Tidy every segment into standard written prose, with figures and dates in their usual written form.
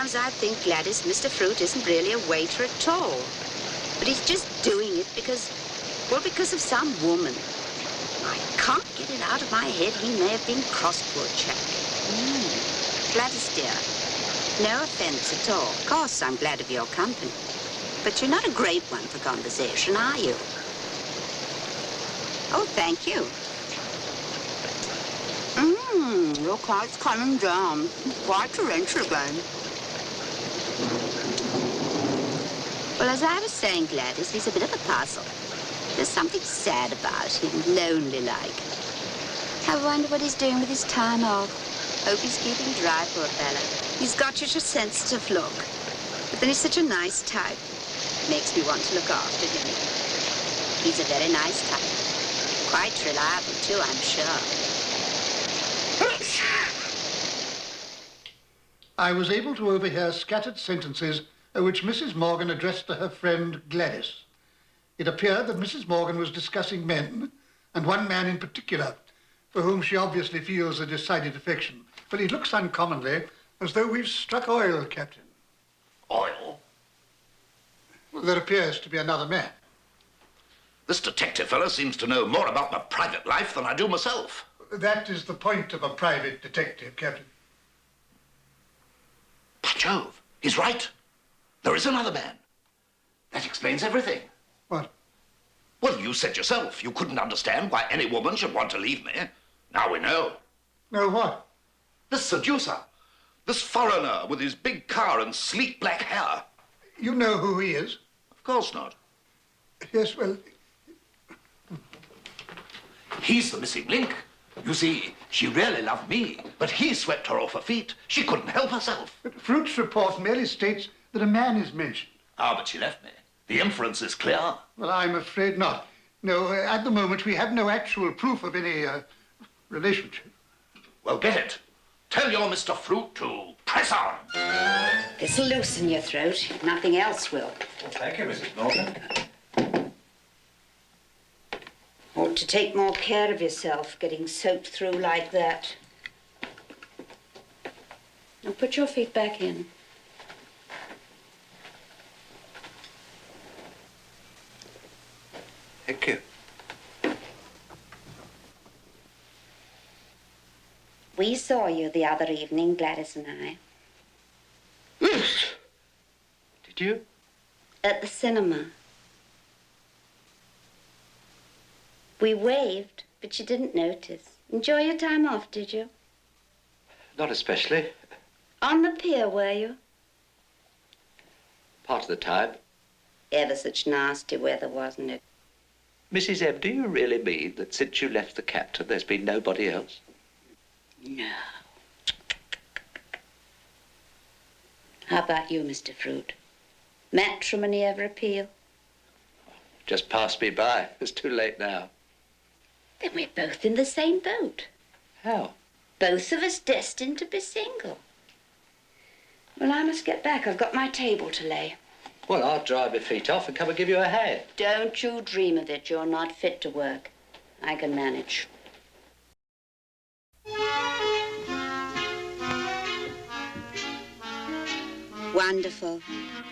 Sometimes I think, Gladys, Mr. Fruit isn't really a waiter at all. But he's just doing it because of some woman. I can't get it out of my head he may have been cross, poor chap. Gladys, dear, no offense at all. Of course, I'm glad of your company. But you're not a great one for conversation, are you? Oh, thank you. Your car's coming down. Quite torrential again. Well, as I was saying, Gladys, he's a bit of a puzzle. There's something sad about him, lonely-like. I wonder what he's doing with his time off. Hope he's keeping dry, poor fellow. He's got such a sensitive look. But then he's such a nice type. Makes me want to look after him. He's a very nice type. Quite reliable, too, I'm sure. I was able to overhear scattered sentences which Mrs. Morgan addressed to her friend Gladys. It appeared that Mrs. Morgan was discussing men, and one man in particular, for whom she obviously feels a decided affection. But it looks uncommonly as though we've struck oil, Captain. Oil? Well, there appears to be another man. This detective fellow seems to know more about my private life than I do myself. That is the point of a private detective, Captain. By Jove, he's right. There is another man. That explains everything. What? Well, you said yourself you couldn't understand why any woman should want to leave me. Now we know. No, what? This seducer. This foreigner with his big car and sleek black hair. You know who he is? Of course not. Yes, well... He's the missing link. You see, she really loved me, but he swept her off her feet. She couldn't help herself. But Fruit's report merely states that a man is mentioned. Ah, but she left me. The inference is clear. Well, I'm afraid not. No, at the moment we have no actual proof of any relationship. Well, get it. Tell your Mr. Fruit to press on. This'll loosen your throat. If nothing else will. Well, thank you, Mrs. Morgan. Ought to take more care of yourself, getting soaked through like that. Now put your feet back in. Thank you. We saw you the other evening, Gladys and I. Did you? At the cinema. We waved, but you didn't notice. Enjoy your time off, did you? Not especially. On the pier, were you? Part of the time. Ever such nasty weather, wasn't it? Mrs. M, do you really mean that since you left the captain, there's been nobody else? No. How about you, Mr. Fruit? Matrimony ever appeal? Just passed me by. It's too late now. Then we're both in the same boat. How? Both of us destined to be single. Well, I must get back. I've got my table to lay. Well, I'll dry my feet off and come and give you a hand. Don't you dream of it. You're not fit to work. I can manage. Wonderful.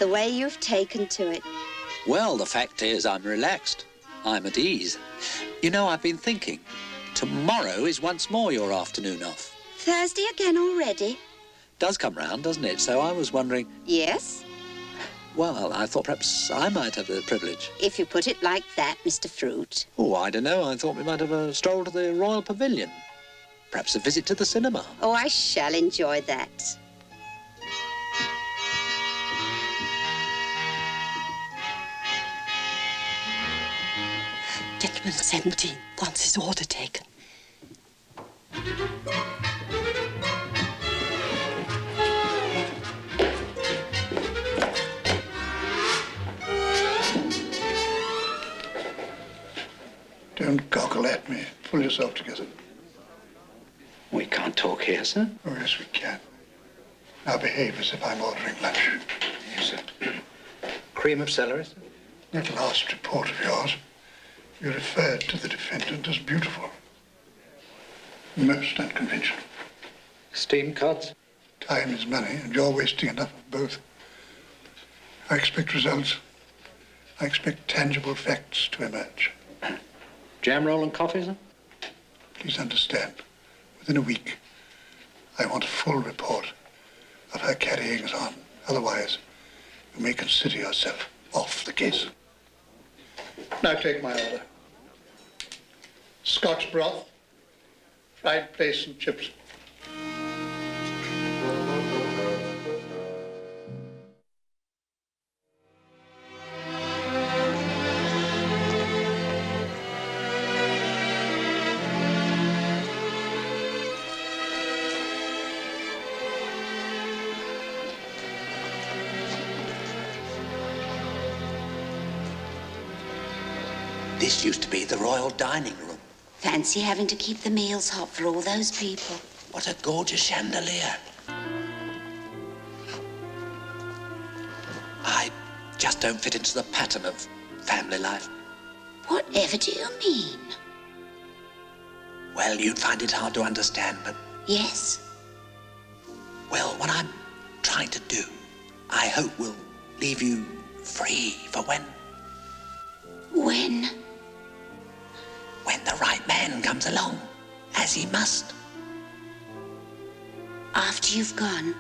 The way you've taken to it. Well, the fact is I'm relaxed. I'm at ease. You know, I've been thinking. Tomorrow is once more your afternoon off. Thursday again already? Does come round, doesn't it? So I was wondering... Yes? Well, I thought perhaps I might have the privilege. If you put it like that, Mr. Fruit. Oh, I don't know. I thought we might have a stroll to the Royal Pavilion. Perhaps a visit to the cinema. Oh, I shall enjoy that. Gentleman 17 wants his order taken. Don't goggle at me. Pull yourself together. We can't talk here, sir. Oh, yes, we can. Now behave as if I'm ordering lunch. Yes, sir. Cream of celery, sir? That last report of yours, you referred to the defendant as beautiful. Most unconventional. Steamed cods? Time is money, and you're wasting enough of both. I expect results. I expect tangible facts to emerge. Jam roll and coffee, sir? Please understand, within a week, I want a full report of her carryings on. Otherwise, you may consider yourself off the case. Now take my order. Scotch broth, fried plaice and chips. This used to be the royal dining room. Fancy having to keep the meals hot for all those people. What a gorgeous chandelier. I just don't fit into the pattern of family life. Whatever do you mean? Well, you'd find it hard to understand, but... Yes? Well, what I'm trying to do, I hope will leave you free for when... When? When the right man comes along, as he must. After you've gone,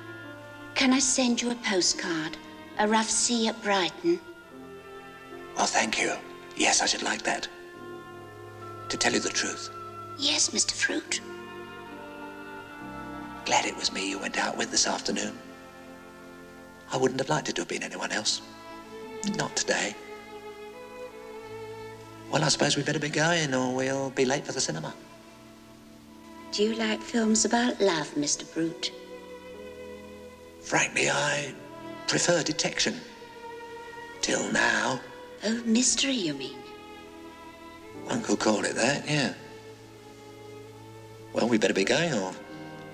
can I send you a postcard? A rough sea at Brighton? Well, thank you. Yes, I should like that. To tell you the truth, Yes, Mr. Fruit. glad it was me you went out with this afternoon. I wouldn't have liked it to have been anyone else. Not today. Well, I suppose we'd better be going, or we'll be late for the cinema. Do you like films about love, Mr. Brute? Frankly, I prefer detection. Till now. Oh, mystery, you mean? One could call it that, yeah. Well, we better be going, or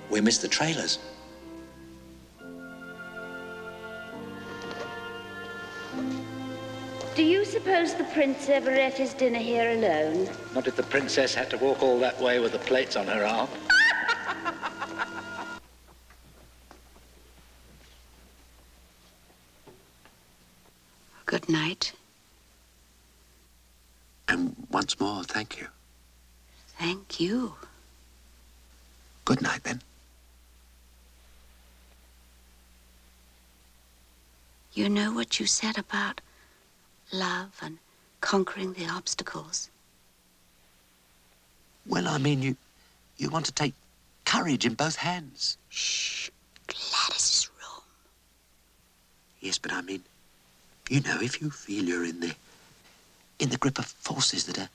we miss the trailers. Do you suppose the prince ever ate his dinner here alone? Not if the princess had to walk all that way with the plates on her arm. Good night. And once more, thank you. Thank you. Good night, then. You know what you said about love and conquering the obstacles? Well, I mean, you want to take courage in both hands. Shh. Gladys's room. Yes, but I mean, you know, if you feel you're in the grip of forces that are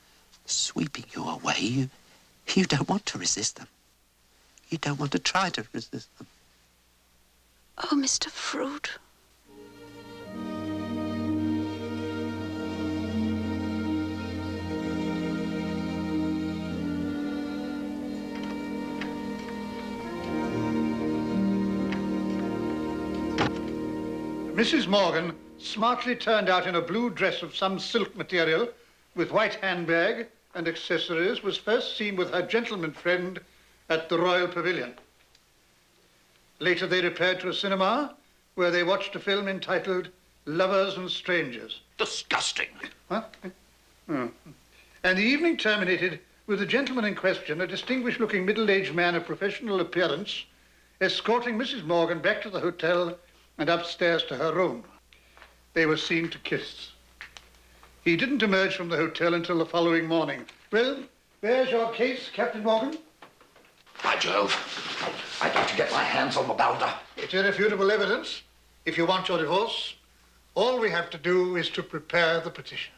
sweeping you away, you don't want to resist them. You don't want to try to resist them. Oh, Mr. Fruit. Mrs. Morgan, smartly turned out in a blue dress of some silk material, with white handbag and accessories, was first seen with her gentleman friend at the Royal Pavilion. Later they repaired to a cinema where they watched a film entitled Lovers and Strangers. Disgusting. Huh? Oh. And the evening terminated with the gentleman in question, a distinguished-looking middle-aged man of professional appearance, escorting Mrs. Morgan back to the hotel and upstairs to her room. They were seen to kiss. He didn't emerge from the hotel until the following morning. Well, there's your case, Captain Morgan. By Jove, I'd like to get my hands on the boulder. It's irrefutable evidence. If you want your divorce, all we have to do is to prepare the petition.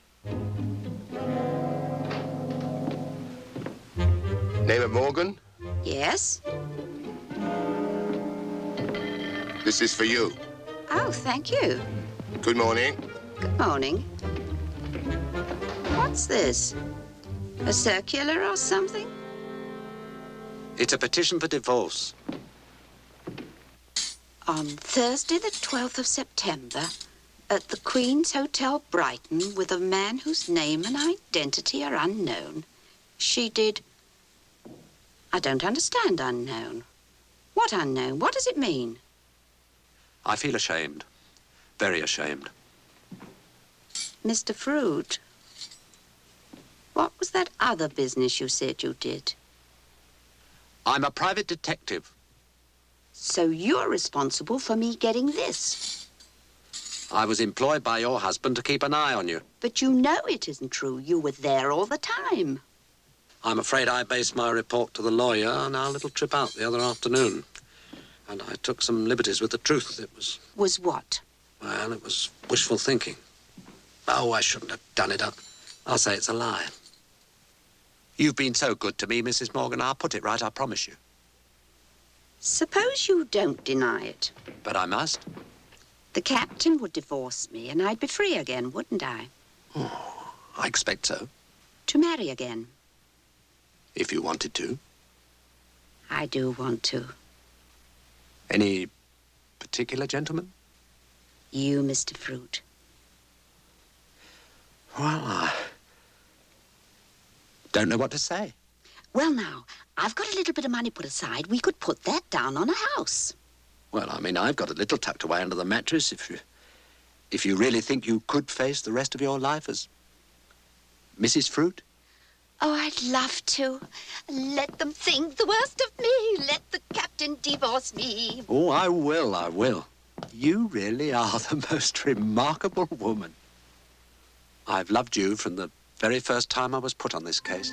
Name of Morgan? Yes? This is for you. Oh, thank you. Good morning. Good morning. What's this? A circular or something? It's a petition for divorce. On Thursday, the 12th of September, at the Queen's Hotel, Brighton, with a man whose name and identity are unknown, she did... I don't understand unknown. What unknown? What does it mean? I feel ashamed. Very ashamed. Mr. Fruit, what was that other business you said you did? I'm a private detective. So you're responsible for me getting this. I was employed by your husband to keep an eye on you. But you know it isn't true. You were there all the time. I'm afraid I based my report to the lawyer on our little trip out the other afternoon. And I took some liberties with the truth. It was... Was what? Well, it was wishful thinking. Oh, I shouldn't have done it. I'll say it's a lie. You've been so good to me, Mrs. Morgan. I'll put it right, I promise you. Suppose you don't deny it. But I must. The captain would divorce me and I'd be free again, wouldn't I? Oh, I expect so. To marry again. If you wanted to. I do want to. Any particular gentleman? You, Mr. Fruit. Well, I don't know what to say. Well, now, I've got a little bit of money put aside. We could put that down on a house. Well, I mean, I've got a little tucked away under the mattress. If you really think you could face the rest of your life as Mrs. Fruit? Oh, I'd love to. Let them think the worst of me. Let the captain divorce me. Oh, I will, I will. You really are the most remarkable woman. I've loved you from the very first time I was put on this case.